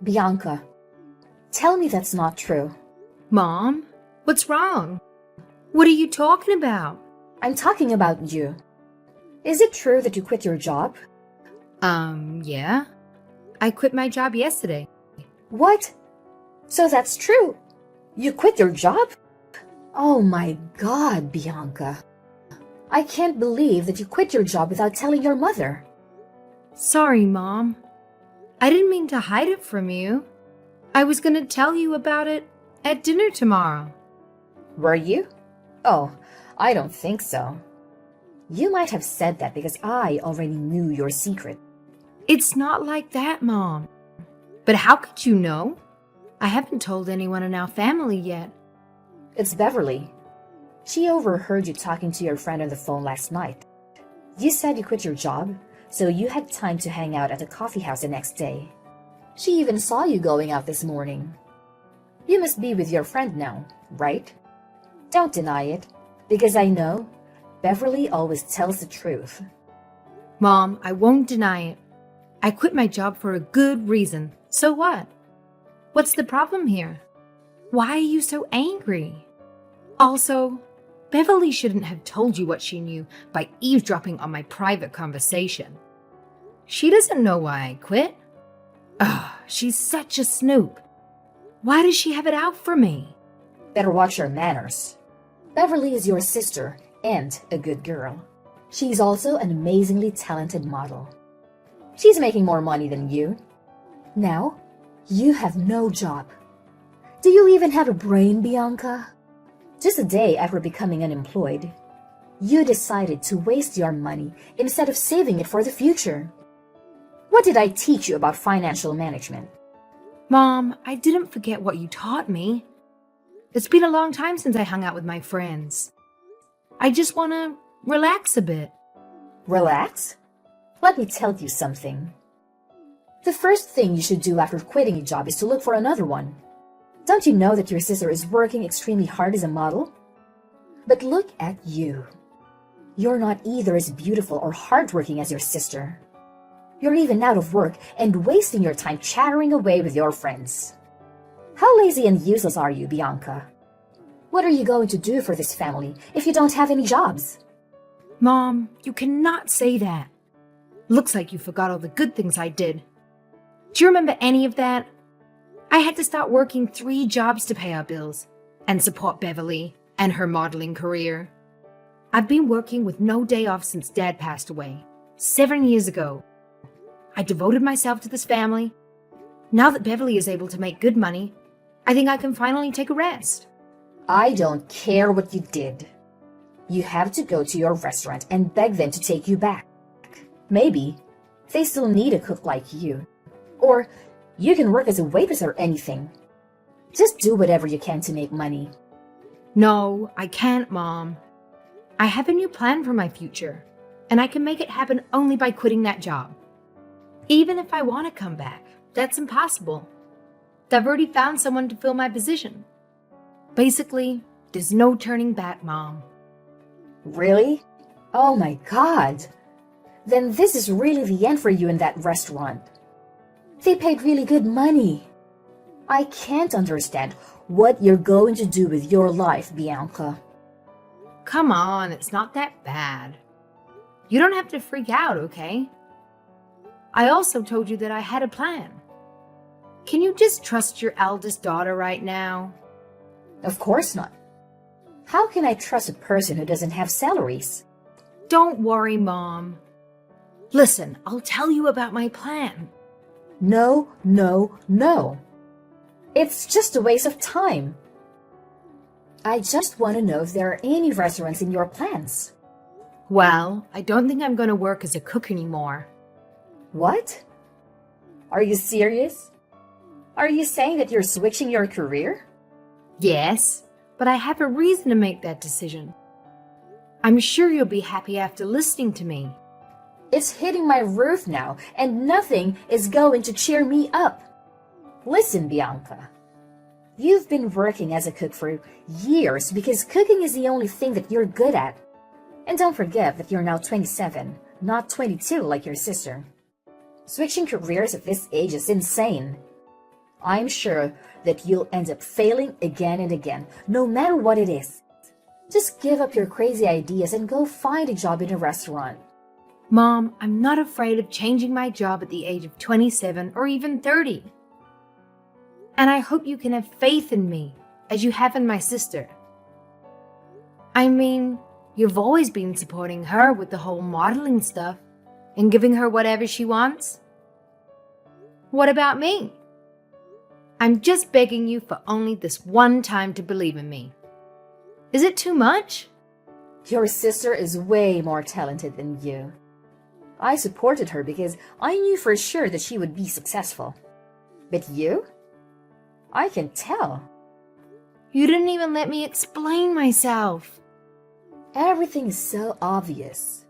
Bianca, tell me that's not true. Mom, what's wrong? What are you talking about? I'm talking about you. Is it true that you quit your job? Yeah. I quit my job yesterday. What? So that's true. You quit your job? Oh my God, Bianca. I can't believe that you quit your job without telling your mother. Sorry, Mom. I didn't mean to hide it from you. I was going to tell you about it at dinner tomorrow. Were you? Oh, I don't think so. You might have said that because I already knew your secret. It's not like that, Mom. But how could you know? I haven't told anyone in our family yet. It's Beverly. She overheard you talking to your friend on the phone last night. You said you quit your job, so you had time to hang out at the coffee house the next day. She even saw you going out this morning. You must be with your friend now, right? Don't deny it, because I know Beverly always tells the truth. Mom, I won't deny it. I quit my job for a good reason. So what? What's the problem here? Why are you so angry? Also, Beverly shouldn't have told you what she knew by eavesdropping on my private conversation. She doesn't know why I quit. Ugh, she's such a snoop. Why does she have it out for me? Better watch your manners. Beverly is your sister and a good girl. She's also an amazingly talented model. She's making more money than you. Now, you have no job. Do you even have a brain, Bianca? Just a day after becoming unemployed, you decided to waste your money instead of saving it for the future. What did I teach you about financial management? Mom, I didn't forget what you taught me. It's been a long time since I hung out with my friends. I just want to relax a bit. Relax? Let me tell you something. The first thing you should do after quitting a job is to look for another one. Don't you know that your sister is working extremely hard as a model? But look at you. You're not either as beautiful or hardworking as your sister. You're even out of work and wasting your time chattering away with your friends. How lazy and useless are you, Bianca? What are you going to do for this family if you don't have any jobs? Mom, you cannot say that. Looks like you forgot all the good things I did. Do you remember any of that? I had to start working 3 jobs to pay our bills and support Beverly and her modeling career. I've been working with no day off since Dad passed away, 7 years ago. I devoted myself to this family. Now that Beverly is able to make good money, I think I can finally take a rest. I don't care what you did. You have to go to your restaurant and beg them to take you back. Maybe they still need a cook like you. Or you can work as a waitress or anything. Just do whatever you can to make money. No, I can't, Mom. I have a new plan for my future, and I can make it happen only by quitting that job. Even if I want to come back, that's impossible. I've already found someone to fill my position. Basically, there's no turning back, Mom. Really? Oh my God. Then this is really the end for you in that restaurant. They paid really good money. I can't understand what you're going to do with your life, Bianca. Come on, it's not that bad. You don't have to freak out, okay? I also told you that I had a plan. Can you just trust your eldest daughter right now? Of course not. How can I trust a person who doesn't have salaries? Don't worry, Mom. Listen, I'll tell you about my plan. No, no, no. It's just a waste of time. I just want to know if there are any restaurants in your plans. Well, I don't think I'm going to work as a cook anymore. What? Are you serious? Are you saying that you're switching your career? Yes, but I have a reason to make that decision. I'm sure you'll be happy after listening to me. It's hitting my roof now, and nothing is going to cheer me up. Listen, Bianca. You've been working as a cook for years because cooking is the only thing that you're good at. And don't forget that you're now 27, not 22 like your sister. Switching careers at this age is insane. I'm sure that you'll end up failing again and again, no matter what it is. Just give up your crazy ideas and go find a job in a restaurant. Mom, I'm not afraid of changing my job at the age of 27 or even 30. And I hope you can have faith in me, as you have in my sister. I mean, you've always been supporting her with the whole modeling stuff and giving her whatever she wants. What about me? I'm just begging you for only this one time to believe in me. Is it too much? Your sister is way more talented than you. I supported her because I knew for sure that she would be successful. But you? I can tell. You didn't even let me explain myself. Everything is so obvious.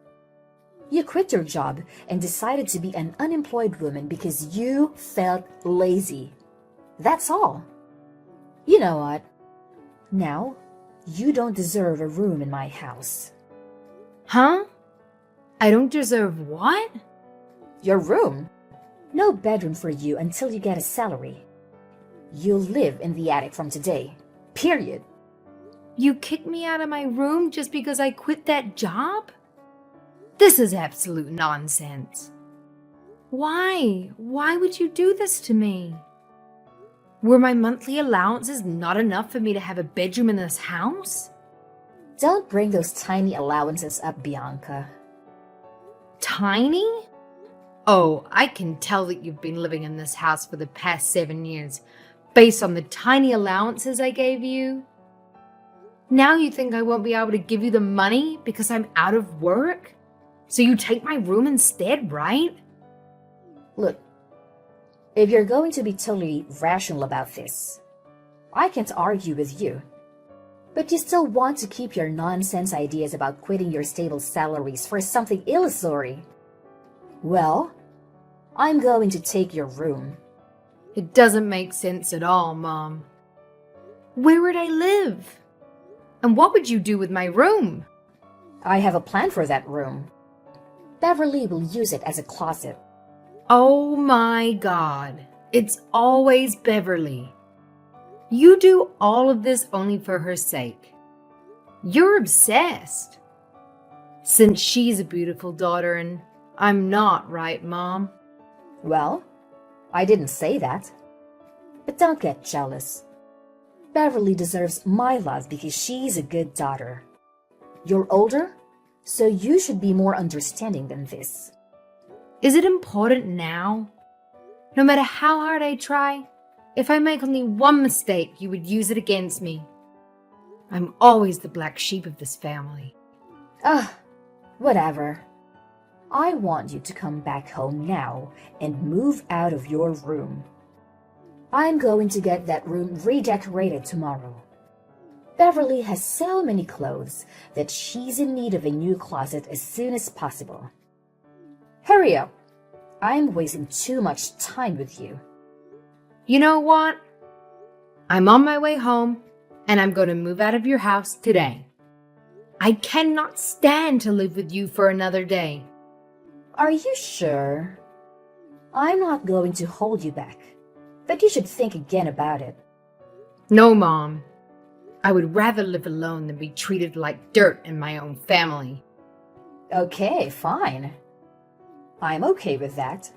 You quit your job and decided to be an unemployed woman because you felt lazy. That's all. You know what? Now, you don't deserve a room in my house. Huh? I don't deserve what? Your room? No bedroom for you until you get a salary. You'll live in the attic from today. Period. You kicked me out of my room just because I quit that job? This is absolute nonsense. Why? Why would you do this to me? Were my monthly allowances not enough for me to have a bedroom in this house? Don't bring those tiny allowances up, Bianca. Tiny? Oh, I can tell that you've been living in this house for the past 7 years, based on the tiny allowances I gave you. Now you think I won't be able to give you the money because I'm out of work? So you take my room instead, right? Look, if you're going to be totally rational about this, I can't argue with you. But you still want to keep your nonsense ideas about quitting your stable salaries for something illusory. Well, I'm going to take your room. It doesn't make sense at all, Mom. Where would I live? And what would you do with my room? I have a plan for that room. Beverly will use it as a closet. Oh my God. It's always Beverly. You do all of this only for her sake. You're obsessed. Since she's a beautiful daughter and I'm not, right, Mom? Well, I didn't say that. But don't get jealous. Beverly deserves my love because she's a good daughter. You're older, so you should be more understanding than this. Is it important now? No matter how hard I try, if I make only one mistake, you would use it against me. I'm always the black sheep of this family. Whatever. I want you to come back home now and move out of your room. I'm going to get that room redecorated tomorrow. Beverly has so many clothes that she's in need of a new closet as soon as possible. Hurry up. I'm wasting too much time with you. You know what? I'm on my way home, and I'm going to move out of your house today. I cannot stand to live with you for another day. Are you sure? I'm not going to hold you back, but you should think again about it. No, Mom. I would rather live alone than be treated like dirt in my own family. Okay, fine. I'm okay with that.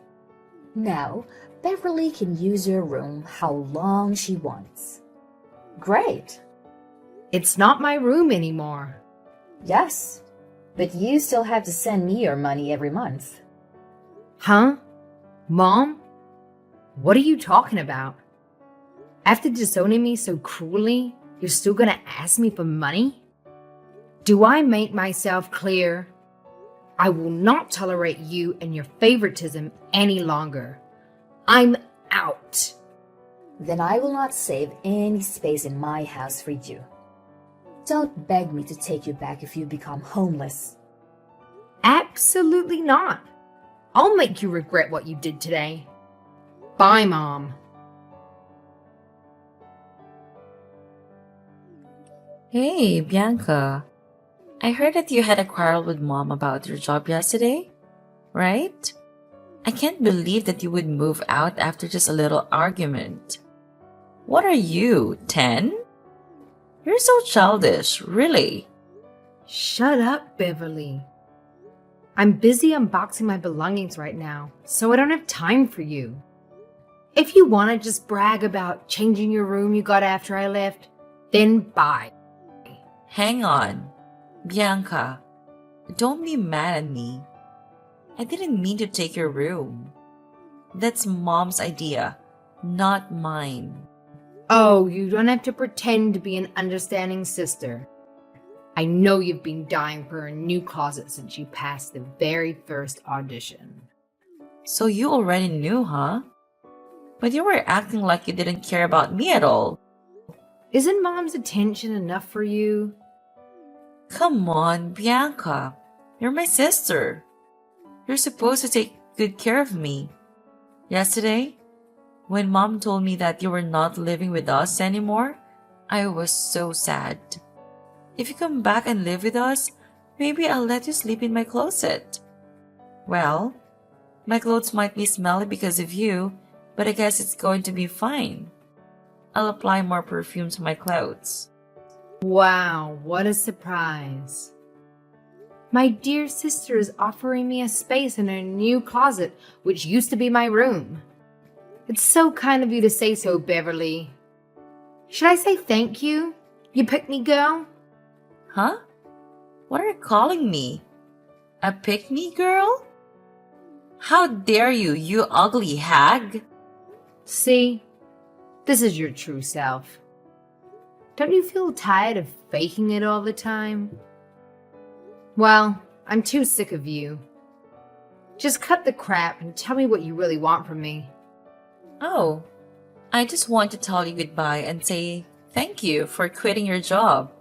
Now, Beverly can use your room how long she wants. Great. It's not my room anymore. Yes, but you still have to send me your money every month. Huh? Mom? What are you talking about? After disowning me so cruelly, you're still gonna ask me for money? Do I make myself clear? I will not tolerate you and your favoritism any longer. I'm out. Then I will not save any space in my house for you. Don't beg me to take you back if you become homeless. Absolutely not. I'll make you regret what you did today. Bye, Mom. Hey, Bianca. I heard that you had a quarrel with Mom about your job yesterday, right? I can't believe that you would move out after just a little argument. What are you, 10? You're so childish, really. Shut up, Beverly. I'm busy unboxing my belongings right now, so I don't have time for you. If you want to just brag about changing your room you got after I left, then bye. Hang on. Bianca, don't be mad at me. I didn't mean to take your room. That's Mom's idea, not mine. Oh, you don't have to pretend to be an understanding sister. I know you've been dying for a new closet since you passed the very first audition. So you already knew, huh? But you were acting like you didn't care about me at all. Isn't Mom's attention enough for you? Come on, Bianca. You're my sister. You're supposed to take good care of me. Yesterday, when Mom told me that you were not living with us anymore, I was so sad. If you come back and live with us, maybe I'll let you sleep in my closet. Well, my clothes might be smelly because of you, but I guess it's going to be fine. I'll apply more perfume to my clothes. Wow, what a surprise. My dear sister is offering me a space in her new closet, which used to be my room. It's so kind of you to say so, Beverly. Should I say thank you? You pick-me girl? Huh? What are you calling me? A pick-me girl? How dare you, you ugly hag? See, this is your true self. Don't you feel tired of faking it all the time? Well, I'm too sick of you. Just cut the crap and tell me what you really want from me. Oh, I just want to tell you goodbye and say thank you for quitting your job.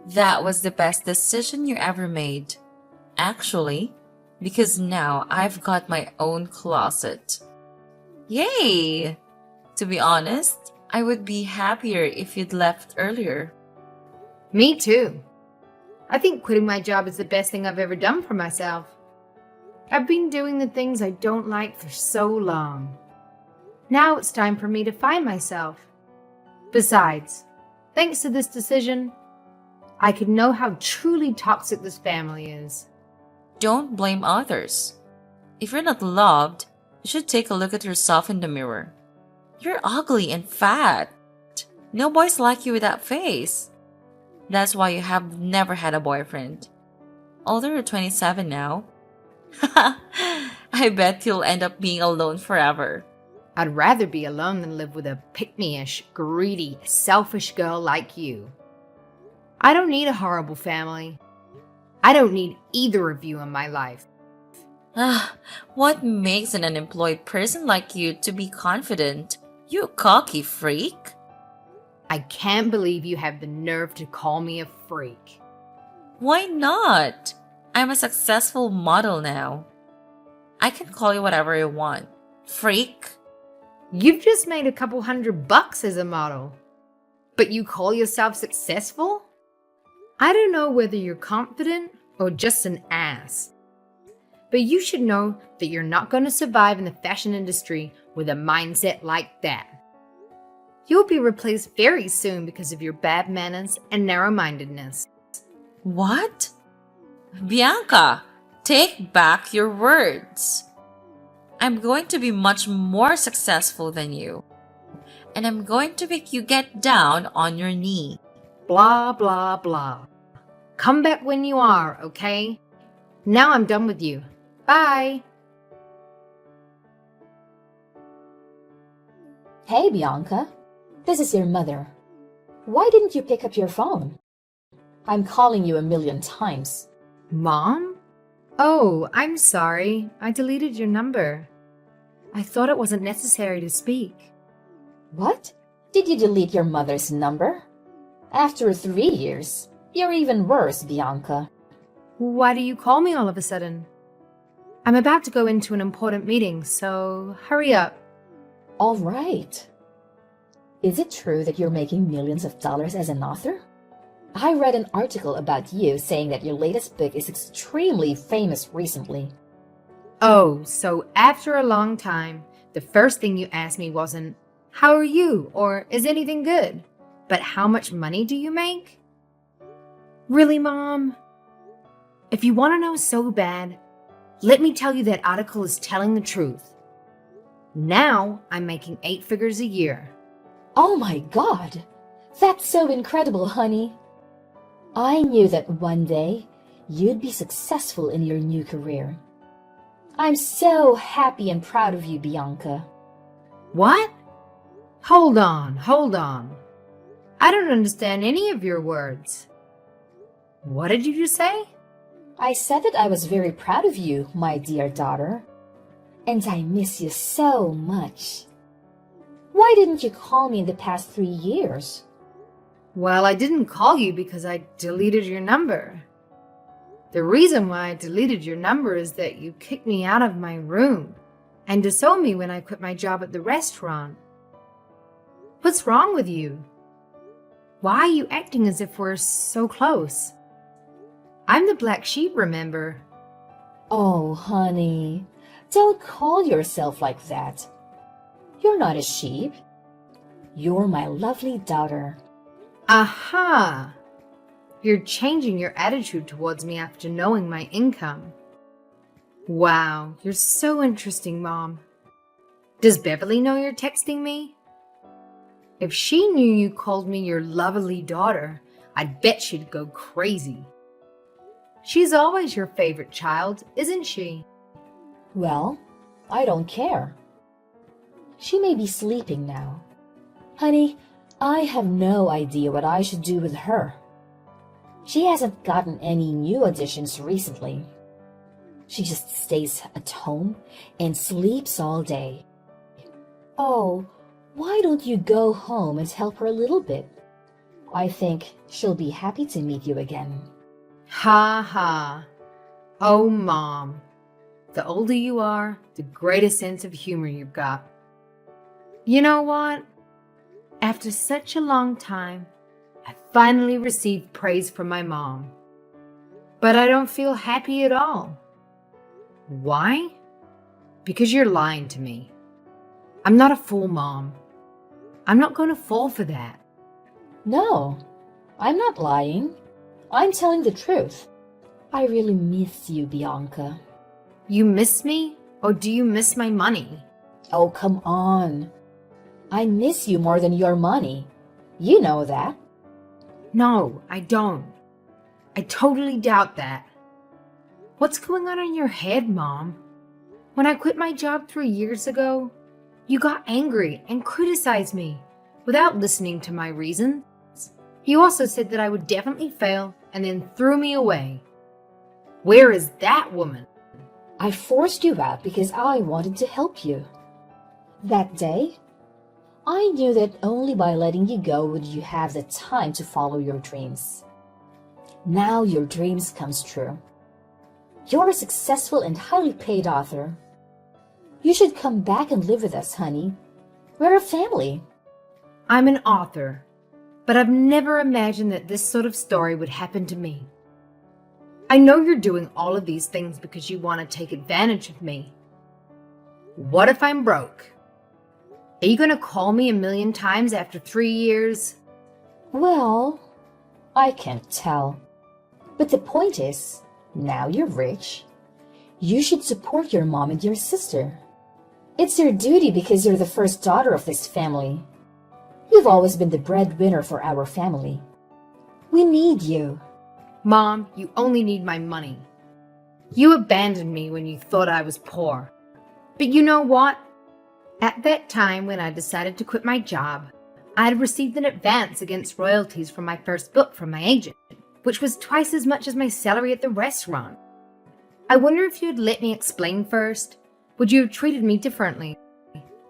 That was the best decision you ever made. Actually, because now I've got my own closet. Yay! To be honest, I would be happier if you'd left earlier. Me too. I think quitting my job is the best thing I've ever done for myself. I've been doing the things I don't like for so long. Now it's time for me to find myself. Besides, thanks to this decision, I can know how truly toxic this family is. Don't blame others. If you're not loved, you should take a look at yourself in the mirror. You're ugly and fat. No boys like you with that face. That's why you have never had a boyfriend. Although you're 27 now. I bet you'll end up being alone forever. I'd rather be alone than live with a pick-me-ish, greedy, selfish girl like you. I don't need a horrible family. I don't need either of you in my life. What makes an unemployed person like you to be confident? You cocky freak. I can't believe you have the nerve to call me a freak. Why not? I'm a successful model now. I can call you whatever I want. Freak. You've just made a couple $100 as a model, but you call yourself successful? I don't know whether you're confident or just an ass, but you should know that you're not going to survive in the fashion industry with a mindset like that. You'll be replaced very soon because of your bad manners and narrow-mindedness. What? Bianca, take back your words. I'm going to be much more successful than you, and I'm going to make you get down on your knee. Blah, blah, blah. Come back when you are, okay? Now I'm done with you. Bye. Hey, Bianca. This is your mother. Why didn't you pick up your phone? I'm calling you a million times. Mom? Oh, I'm sorry. I deleted your number. I thought it wasn't necessary to speak. What? Did you delete your mother's number? After 3 years, you're even worse, Bianca. Why do you call me all of a sudden? I'm about to go into an important meeting, so hurry up. All right. Is it true that you're making millions of dollars as an author? I read an article about you saying that your latest book is extremely famous recently. Oh, so after a long time, the first thing you asked me wasn't, "How are you?" or "Is anything good?" but "How much money do you make?" Really, Mom? If you want to know so bad, let me tell you that article is telling the truth. Now I'm making 8 figures a year. Oh my God! That's so incredible, honey. I knew that one day you'd be successful in your new career. I'm so happy and proud of you, Bianca. What? Hold on. I don't understand any of your words. What did you just say? I said that I was very proud of you, my dear daughter. And I miss you so much. Why didn't you call me in the past 3 years? Well, I didn't call you because I deleted your number. The reason why I deleted your number is that you kicked me out of my room and disowned me when I quit my job at the restaurant. What's wrong with you? Why are you acting as if we're so close? I'm the black sheep, remember? Oh, honey, don't call yourself like that. You're not a sheep. You're my lovely daughter. Aha! You're changing your attitude towards me after knowing my income. Wow, you're so interesting, Mom. Does Beverly know you're texting me? If she knew you called me your lovely daughter, I'd bet she'd go crazy. She's always your favorite child, isn't she? Well, I don't care. She may be sleeping now. Honey, I have no idea what I should do with her. She hasn't gotten any new additions recently. She just stays at home and sleeps all day. Oh, why don't you go home and help her a little bit? I think she'll be happy to meet you again. Ha ha. Oh, Mom. The older you are, the greater sense of humor you've got. You know what? After such a long time, I finally received praise from my mom. But I don't feel happy at all. Why? Because you're lying to me. I'm not a fool, Mom. I'm not going to fall for that. No, I'm not lying. I'm telling the truth. I really miss you, Bianca. You miss me? Or do you miss my money? Oh, come on. I miss you more than your money. You know that. No, I don't. I totally doubt that. What's going on in your head, Mom? When I quit my job 3 years ago, you got angry and criticized me without listening to my reasons. You also said that I would definitely fail and then threw me away. Where is that woman? I forced you out because I wanted to help you. That day, I knew that only by letting you go would you have the time to follow your dreams. Now your dreams comes true. You're a successful and highly paid author. You should come back and live with us, honey. We're a family. I'm an author, but I've never imagined that this sort of story would happen to me. I know you're doing all of these things because you want to take advantage of me. What if I'm broke? Are you going to call me 1,000,000 times after 3 years? Well, I can't tell. But the point is, now you're rich. You should support your mom and your sister. It's your duty because you're the first daughter of this family. You've always been the breadwinner for our family. We need you. Mom, you only need my money. You abandoned me when you thought I was poor. But you know what? At that time when I decided to quit my job, I had received an advance against royalties from my first book from my agent, which was twice as much as my salary at the restaurant. I wonder if you'd let me explain first. Would you have treated me differently?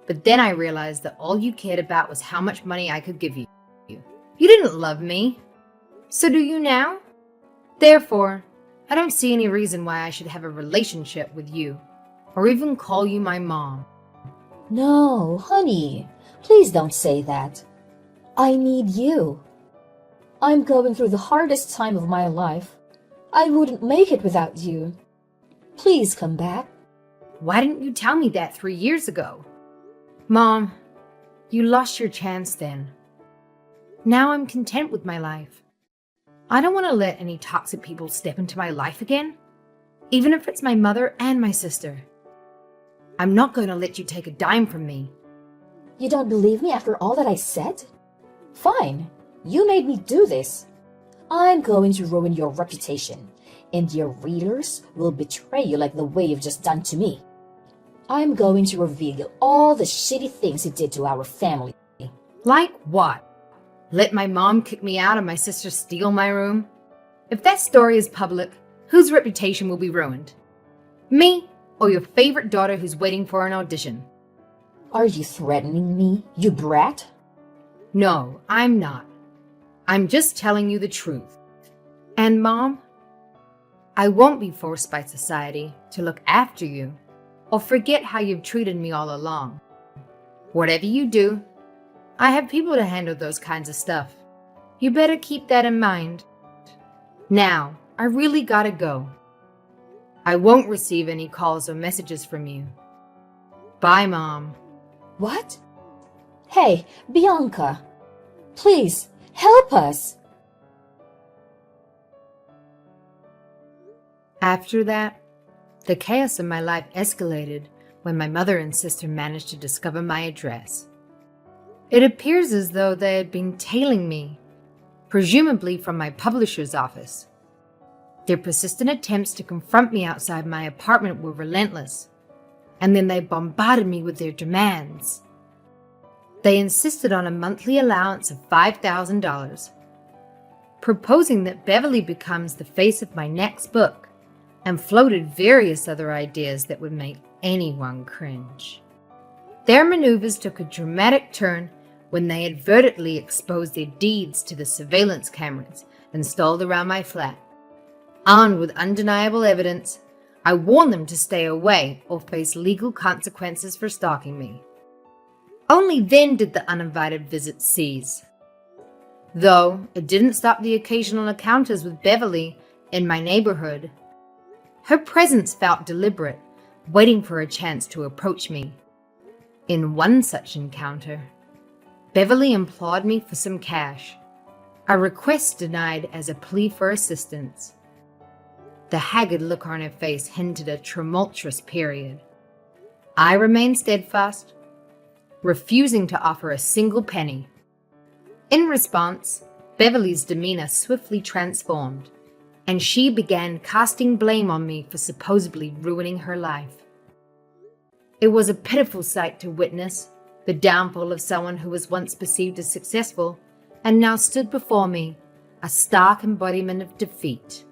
But then I realized that all you cared about was how much money I could give you. You didn't love me. So do you now? Therefore, I don't see any reason why I should have a relationship with you, or even call you my mom. No, honey, please don't say that. I need you. I'm going through the hardest time of my life. I wouldn't make it without you. Please come back. Why didn't you tell me that 3 years ago? Mom, you lost your chance then. Now I'm content with my life. I don't want to let any toxic people step into my life again, even if it's my mother and my sister. I'm not going to let you take a dime from me. You don't believe me after all that I said? Fine, you made me do this. I'm going to ruin your reputation, and your readers will betray you like the way you've just done to me. I'm going to reveal all the shitty things you did to our family. Like what? Let my mom kick me out and my sister steal my room? If that story is public, whose reputation will be ruined? Me or your favorite daughter who's waiting for an audition? Are you threatening me, you brat? No, I'm not. I'm just telling you the truth. And Mom, I won't be forced by society to look after you or forget how you've treated me all along. Whatever you do, I have people to handle those kinds of stuff. You better keep that in mind. Now, I really gotta go. I won't receive any calls or messages from you. Bye, Mom. What? Hey, Bianca, please help us. After that, the chaos in my life escalated when my mother and sister managed to discover my address. It appears as though they had been tailing me, presumably from my publisher's office. Their persistent attempts to confront me outside my apartment were relentless, and then they bombarded me with their demands. They insisted on a monthly allowance of $5,000, proposing that Beverly becomes the face of my next book, and floated various other ideas that would make anyone cringe. Their maneuvers took a dramatic turn when they advertently exposed their deeds to the surveillance cameras installed around my flat. Armed with undeniable evidence, I warned them to stay away or face legal consequences for stalking me. Only then did the uninvited visits cease. Though it didn't stop the occasional encounters with Beverly in my neighborhood. Her presence felt deliberate, waiting for a chance to approach me. In one such encounter, Beverly implored me for some cash, a request denied as a plea for assistance. The haggard look on her face hinted a tumultuous period. I remained steadfast, refusing to offer a single penny. In response, Beverly's demeanor swiftly transformed, and she began casting blame on me for supposedly ruining her life. It was a pitiful sight to witness the downfall of someone who was once perceived as successful and now stood before me, a stark embodiment of defeat.